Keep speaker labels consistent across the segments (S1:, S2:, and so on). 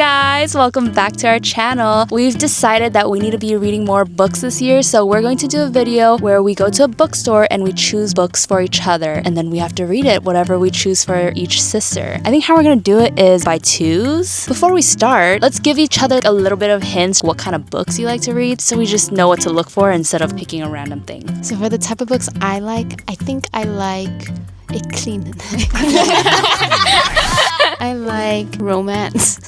S1: guys, welcome back to our channel. We've decided that we need to be reading more books this year, so we're going to do a video where we go to a bookstore and we choose books for each other, and then we have to read it, whatever we choose for each sister. I think how we're gonna do it is by twos. Before we start, let's give each other a little bit of hints what kind of books you like to read, so we just know what to look for instead of picking a random thing.
S2: So for the type of books I like, I think I like it clean. I like romance.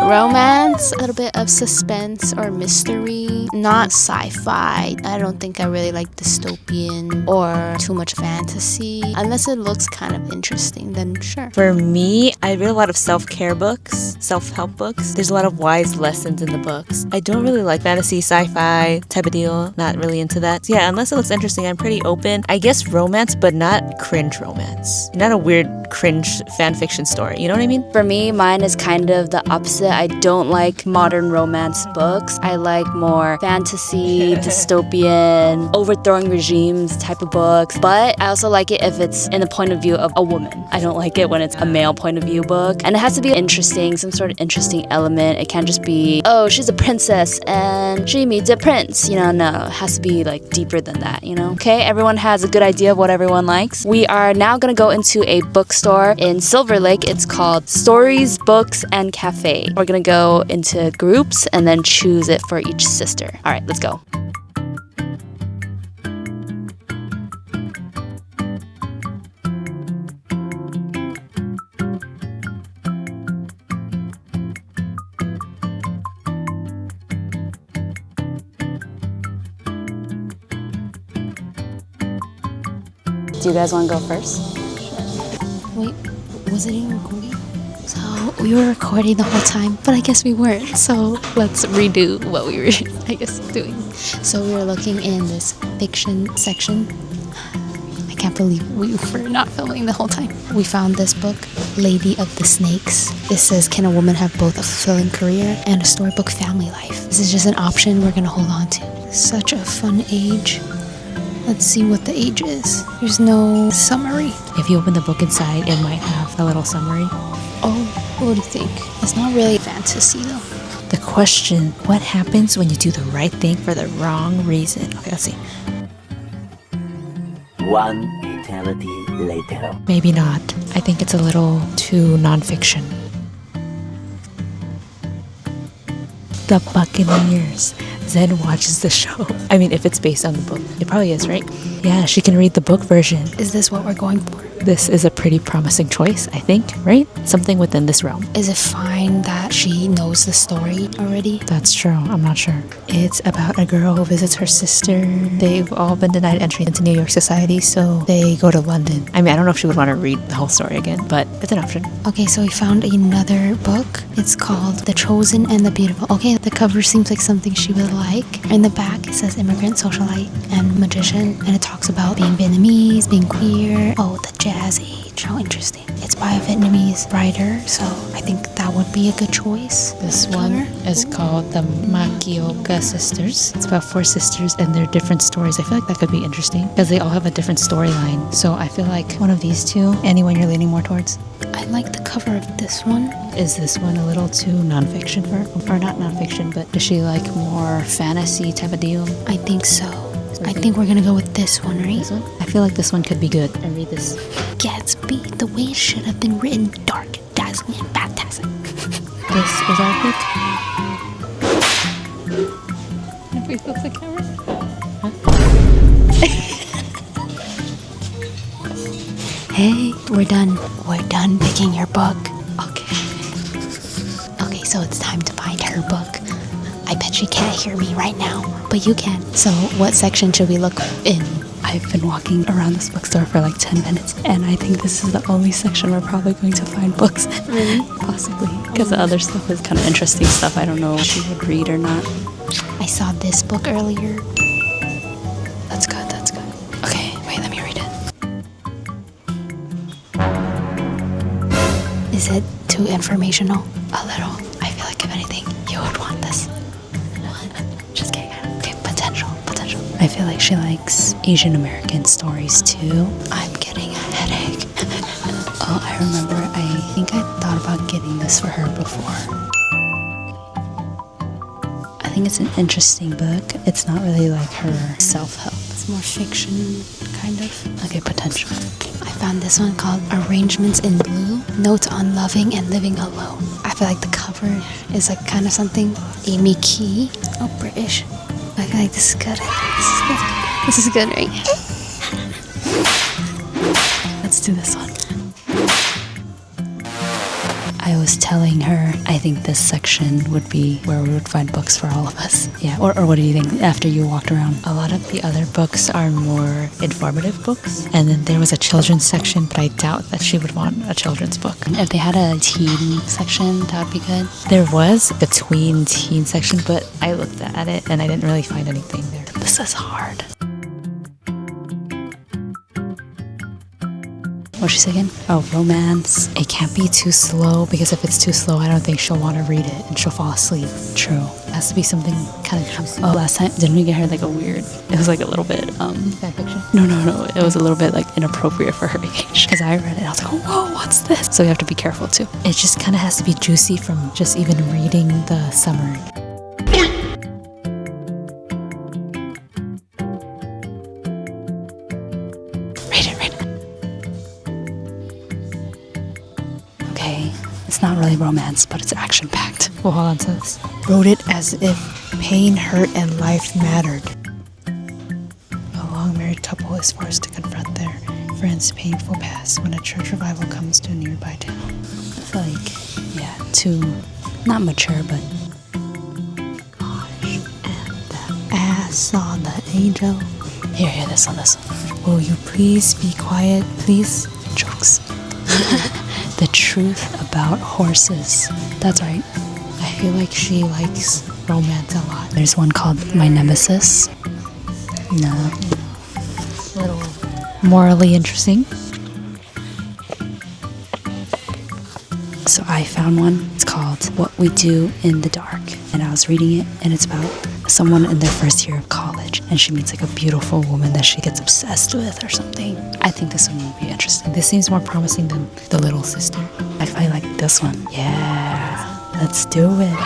S2: Romance, a little bit of suspense or mystery, not sci-fi. I don't think I really like dystopian or too much fantasy. Unless it looks kind of interesting, then sure.
S3: For me, I read a lot of self-care books, self-help books. There's a lot of wise lessons in the books. I don't really like fantasy, sci-fi type of deal. Not really into that. Yeah, unless it looks interesting, I'm pretty open. I guess romance, but not cringe romance. Not a weird cringe fan fiction story. You know what I mean?
S1: For me, mine is kind of the opposite. I don't like modern romance books. I like more fantasy, dystopian, overthrowing regimes type of books. But I also like it if it's in the point of view of a woman. I don't like it when it's a male point of view book. And it has to be interesting, some sort of interesting element. It can't just be, oh, she's a princess and she meets a prince. You know, no. It has to be like deeper than that, you know? Okay, everyone has a good idea of what everyone likes. We are now gonna go into a bookstore in Silver Lake. It's called Stories, Books, and Cafe. We're gonna go into groups and then choose it for each sister. All right, let's go. Do you guys want to go first?
S2: Wait, was it even recording? So we were recording the whole time, but I guess we weren't. So let's redo what we were, I guess, doing. So we were looking in this fiction section. I can't believe we were not filming the whole time. We found this book, Lady of the Snakes. This says, can a woman have both a fulfilling career and a storybook family life? This is just an option we're gonna hold on to. Such a fun age. Let's see what the age is. There's no summary.
S3: If you open the book inside, it might have a little summary.
S2: Oh, what do you think? It's not really fantasy though.
S3: The question, what happens when you do the right thing for the wrong reason? Okay, let's see.
S4: One eternity later.
S3: Maybe not. I think it's a little too nonfiction. The Buccaneers. Zen watches the show. I mean, if it's based on the book. It probably is, right? Yeah, she can read the book version.
S2: Is this what we're going for?
S3: This is a pretty promising choice, I think, right? Something within this realm.
S2: Is it fine that she knows the story already?
S3: That's true. I'm not sure. It's about a girl who visits her sister. They've all been denied entry into New York society, so they go to London. I mean, I don't know if she would want to read the whole story again, but it's an option.
S2: Okay, so we found another book. It's called The Chosen and the Beautiful. Okay, the cover seems like something she would like. In the back, it says immigrant, socialite, and magician, and it talks about being Vietnamese, being queer. Oh, the jazz age. How interesting. It's by a Vietnamese writer, so I think that would be a good choice.
S3: This one is called the Makioka Sisters. It's about 4 sisters and their different stories. I feel like that could be interesting because they all have a different storyline. So I feel like one of these two, anyone you're leaning more towards?
S2: I like the cover of this one.
S3: Is this one a little too nonfiction for her? Or not nonfiction, but does she like more fantasy type of deal?
S2: I think so. I think we're gonna go with this one, right?
S3: This one? I feel like this one could be good. I read this.
S2: Gatsby, the way it should have been written, dark, dazzling, and fantastic.
S3: This is our book.
S2: Have we flipped the camera? Hey, we're done. We're done picking your book. Okay. Okay, so it's time to find her book. I bet she can't hear me right now, but you can. So what section should we look in?
S1: I've been walking around this bookstore for like 10 minutes, and I think this is the only section we're probably going to find books.
S2: Really?
S1: Possibly. Because the other stuff is kind of interesting stuff I don't know if she would read or not.
S2: I saw this book earlier. That's good, that's good. Okay, wait, let me read it. Is it too informational? A little. I feel like if anything, you would want this. Just kidding. Okay, potential.
S1: I feel like she likes Asian American stories too.
S2: I'm getting a headache.
S1: Oh, I remember, I think I thought
S2: thought about getting this for her before. I think it's an interesting book. It's not really like her self-help. It's more fiction, kind of. Okay, potential. I found this one called Arrangements in Blue, Notes on Loving and Living Alone. I feel like the cover is like kind of something. Amy Key. Oh, British. I feel like this is good. This is good, right? Let's do this one. I was telling her I think this section would be where we would find books for all of us. Yeah, or what do you think after you walked around?
S3: A lot of the other books are more informative books. And then there was a children's section, but I doubt that she would want a children's book.
S2: If they had a teen section, that would be good.
S3: There was the teen section, but I looked at it and I didn't really find anything there.
S2: This is hard. What'd she say again? Oh, romance.
S3: It can't be too slow, because if it's too slow, I don't think she'll want to read it and she'll fall asleep.
S2: True.
S3: It has to be something kind of juicy.
S2: Oh, last time, didn't we get her like a weird, it was like a little bit,
S3: fan fiction?
S2: No. It was a little bit like inappropriate for her age. Because I read it and I was like, whoa, what's this? So you have to be careful too.
S3: It just kind of has to be juicy from just even reading the summary.
S2: It's not really romance, but it's action-packed.
S3: Well, hold on to this.
S5: Wrote it as if pain, hurt, and life mattered. A long-married couple is forced to confront their friend's painful past when a church revival comes to a nearby town.
S2: I feel like, yeah, too, not mature, but...
S5: Gosh, and that ass on the angel.
S2: Here, this one.
S5: Will you please be quiet, please?
S2: Jokes. The truth about horses. That's right.
S5: I feel like she likes romance a lot.
S2: There's one called My Nemesis. No.
S3: A little morally interesting.
S2: So I found one. It's called What We Do in the Dark. And I was reading it, and it's about someone in their first year of college. And she meets like a beautiful woman that she gets obsessed with or something. I think this one will be interesting.
S3: This seems more promising than The Little Sister.
S2: I like this one. Yeah. Let's do it.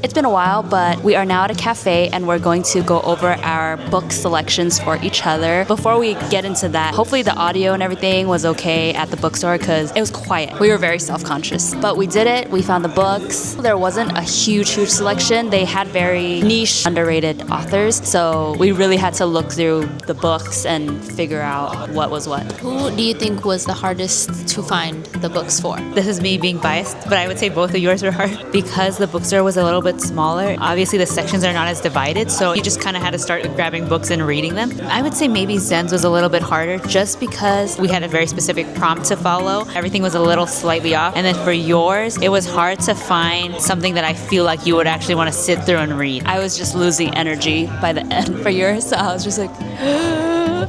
S2: It's been a while, but we are now at a cafe and we're going to go over our book selections for each other. Before we get into that, hopefully the audio and everything was okay at the bookstore because it was quiet. We were very self-conscious, but we did it. We found the books. There wasn't a huge selection. They had very niche, underrated authors, so we really had to look through the books and figure out what was what. Who do you think was the hardest to find the books for?
S3: This is me being biased, but I would say both of yours were hard because the bookstore was a little bit smaller. Obviously the sections are not as divided, so you just kind of had to start grabbing books and reading them. I would say maybe Zen's was a little bit harder just because we had a very specific prompt to follow. Everything was a little slightly off. And then for yours, it was hard to find something that I feel like you would actually want to sit through and read. I was just losing energy by the end for yours, so I was just like...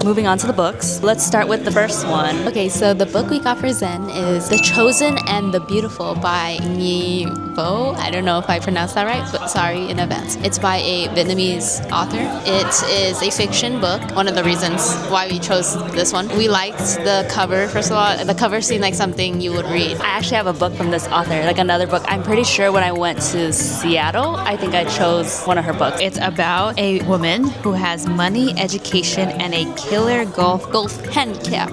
S3: Moving on to the books. Let's start with the first one.
S2: Okay, so the book we got for Zen is The Chosen and the Beautiful by Nhi Vo. I don't know if I pronounced that right, but sorry in advance. It's by a Vietnamese author. It is a fiction book. One of the reasons why we chose this one. We liked the cover, first of all. The cover seemed like something you would read.
S1: I actually have a book from this author, like another book. I'm pretty sure when I went to Seattle, I think I chose one of her books.
S3: It's about a woman who has money, education, and a killer golf
S2: handicap.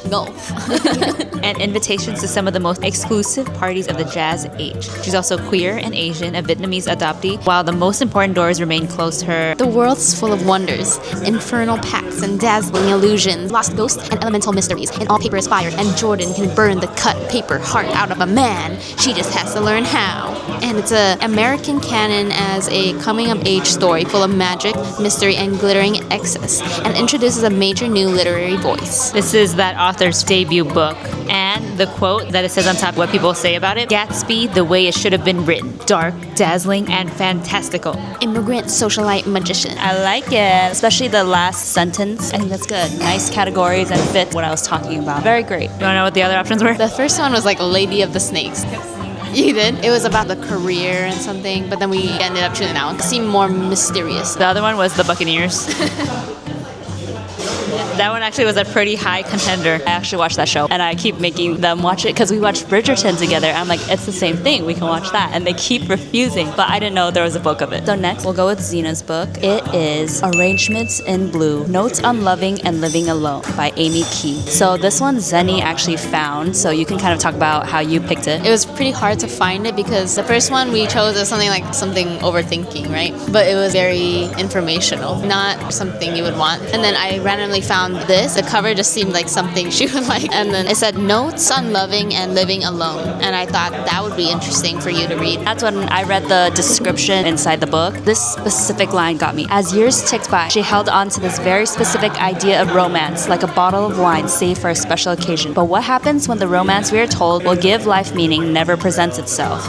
S2: Golf.
S3: and invitations to some of the most exclusive parties of the jazz age. She's also queer and Asian, a Vietnamese adoptee, while the most important doors remain closed to her.
S2: The world's full of wonders, infernal pacts and dazzling illusions, lost ghosts and elemental mysteries, and all paper is fire, and Jordan can burn the cut paper heart out of a man. She just has to learn how. And it's an American canon as a coming-of-age story full of magic, mystery, and glittering excess, and introduces a major new literary voice.
S3: This is that author's debut book, and the quote that it says on top, what people say about it: Gatsby, the way it should have been written. Dark, dazzling, and fantastical.
S2: Immigrant, socialite, magician.
S1: I like it, especially the last sentence. I think that's good. Nice categories and fit what I was talking about. Very great.
S3: You wanna know what the other options were?
S2: The first one was like Lady of the Snakes. You did? It was about the career and something, but then we ended up choosing that one. It seemed more mysterious.
S3: The other one was the Buccaneers. That one actually was a pretty high contender. I actually watched that show, and I keep making them watch it because we watched Bridgerton together. I'm like, it's the same thing. We can watch that. And they keep refusing, but I didn't know there was a book of it. So next, we'll go with Zena's book. It is Arrangements in Blue, Notes on Loving and Living Alone by Amy Key. So this one, Zeny actually found, so you can kind of talk about how you picked it.
S2: It was pretty hard to find it because the first one we chose as something overthinking, right? But it was very informational, not something you would want. And then I randomly found this. The cover just seemed like something she would like. And then it said Notes on Loving and Living Alone. And I thought that would be interesting for you to read.
S1: That's when I read the description inside the book. This specific line got me. As years ticked by, she held on to this very specific idea of romance, like a bottle of wine saved for a special occasion. But what happens when the romance we are told will give life meaning never presents itself?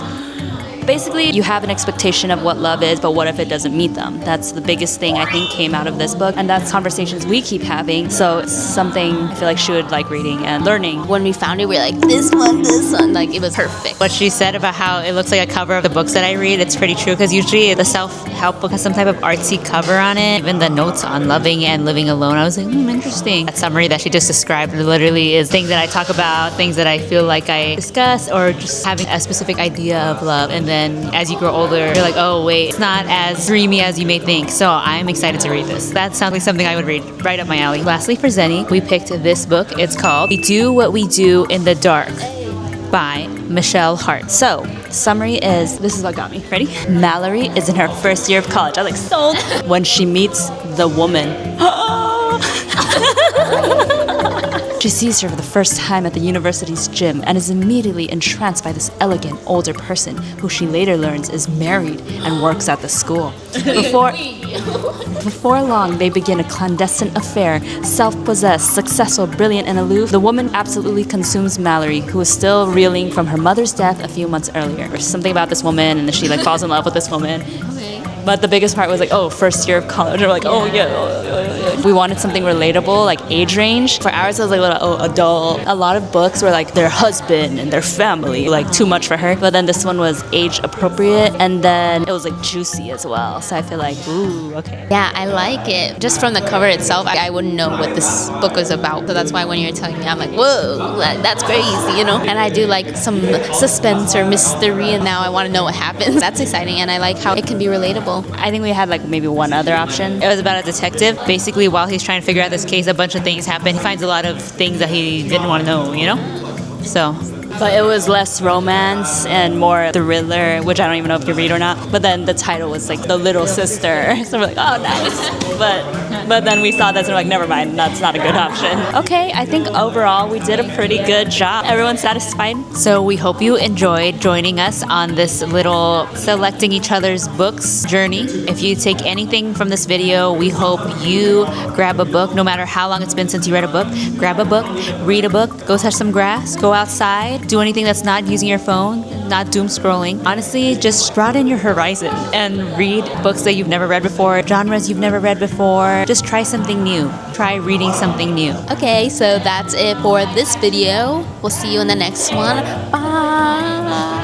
S1: Basically, you have an expectation of what love is, but what if it doesn't meet them? That's the biggest thing I think came out of this book, and that's conversations we keep having. So it's something I feel like she would like reading and learning.
S2: When we found it, we were like, this one, like it was perfect.
S3: What she said about how it looks like a cover of the books that I read, it's pretty true because usually the self-help book has some type of artsy cover on it. Even the Notes on Loving and Living Alone, I was like, interesting. That summary that she just described literally is things that I talk about, things that I feel like I discuss, or just having a specific idea of love. And then as you grow older, you're like, oh wait, it's not as dreamy as you may think. So I'm excited to read this. That sounds like something I would read right up my alley. Lastly, for Zeny, we picked this book. It's called We Do What We Do in the Dark by Michelle Hart. So, summary is, this is what got me. Ready? Mallory is in her first year of college. I was like, sold! When she meets the woman. She sees her for the first time at the university's gym and is immediately entranced by this elegant, older person who she later learns is married and works at the school. Before long, they begin a clandestine affair. Self-possessed, successful, brilliant, and aloof, the woman absolutely consumes Mallory, who is still reeling from her mother's death a few months earlier. There's something about this woman, and then she falls in love with this woman. But the biggest part was first year of college. We're like, We wanted something relatable, like age range. For ours, it was adult. A lot of books were like their husband and their family, too much for her. But then this one was age appropriate, and then it was juicy as well. So I feel like, ooh, okay.
S2: Yeah, I like it. Just from the cover itself, I wouldn't know what this book was about. So that's why when you're telling me, I'm like, whoa, that's crazy, you know? And I do like some suspense or mystery, and now I want to know what happens. That's exciting, and I like how it can be relatable.
S1: I think we had maybe one other option.
S3: It was about a detective. Basically, while he's trying to figure out this case, a bunch of things happen. He finds a lot of things that he didn't want to know, So...
S1: But it was less romance and more thriller, which I don't even know if you read or not. But then the title was The Little Sister. So we're like, oh, nice. But then we saw this and we're like, never mind, that's not a good option. Okay, I think overall we did a pretty good job. Everyone's satisfied.
S3: So we hope you enjoyed joining us on this little selecting each other's books journey. If you take anything from this video, we hope you grab a book, no matter how long it's been since you read a book. Grab a book, read a book, go touch some grass, go outside. Do anything that's not using your phone, not doom scrolling. Honestly, just broaden your horizon and read books that you've never read before, genres you've never read before. Just try something new. Try reading something new.
S2: Okay, so that's it for this video. We'll see you in the next one. Bye.